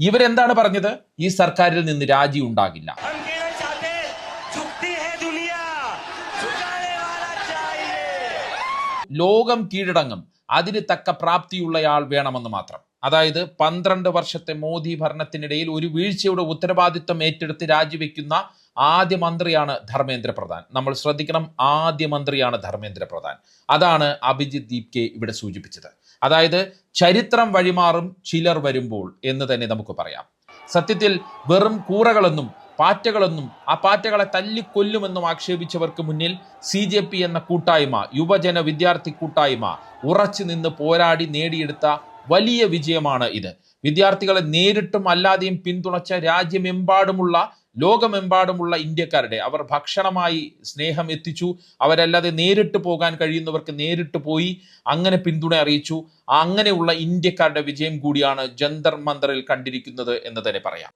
ഇവരെന്താണ് പറഞ്ഞത്? ഈ സർക്കാരിൽ നിന്ന് രാജി ഉണ്ടാകില്ല. ലോകം കീഴടങ്ങും, അതിന് തക്ക പ്രാപ്തിയുള്ളയാൾ വേണമെന്ന് മാത്രം. അതായത് 12 വർഷത്തെ മോദി ഭരണത്തിനിടയിൽ ഒരു വീഴ്ചയുടെ ഉത്തരവാദിത്വം ഏറ്റെടുത്ത് രാജിവെക്കുന്ന ആദ്യ മന്ത്രിയാണ് ധർമ്മേന്ദ്ര പ്രധാൻ. നമ്മൾ ശ്രദ്ധിക്കണം, ആദ്യ മന്ത്രിയാണ് ധർമ്മേന്ദ്ര പ്രധാൻ. അതാണ് അഭിജിത് ദീപ്കെ ഇവിടെ സൂചിപ്പിച്ചത്. അതായത് ചരിത്രം വഴിമാറും ചിലർ വരുമ്പോൾ എന്ന് തന്നെ നമുക്ക് പറയാം. സത്യത്തിൽ വെറും കൂറകളെന്നും പാറ്റകളെന്നും ആ പാറ്റകളെ തല്ലിക്കൊല്ലുമെന്നും ആക്ഷേപിച്ചവർക്ക് മുന്നിൽ CJP എന്ന കൂട്ടായ്മ, യുവജന വിദ്യാർത്ഥി കൂട്ടായ്മ ഉറച്ചു നിന്ന് പോരാടി നേടിയെടുത്ത വലിയ വിജയമാണ് ഇത്. വിദ്യാർത്ഥികളെ നേരിട്ടും അല്ലാതെയും പിന്തുണച്ച രാജ്യമെമ്പാടുമുള്ള, ലോകമെമ്പാടുമുള്ള ഇന്ത്യക്കാരുടെ, അവർ ഭക്ഷണമായി സ്നേഹം എത്തിച്ചു, അവരല്ലാതെ നേരിട്ട് പോകാൻ കഴിയുന്നവർക്ക് നേരിട്ട് പോയി അങ്ങനെ പിന്തുണ അറിയിച്ചു. അങ്ങനെയുള്ള ഇന്ത്യക്കാരുടെ വിജയം കൂടിയാണ് ജന്തർ മന്ദറിൽ കണ്ടിരിക്കുന്നത് എന്ന് തന്നെ പറയാം.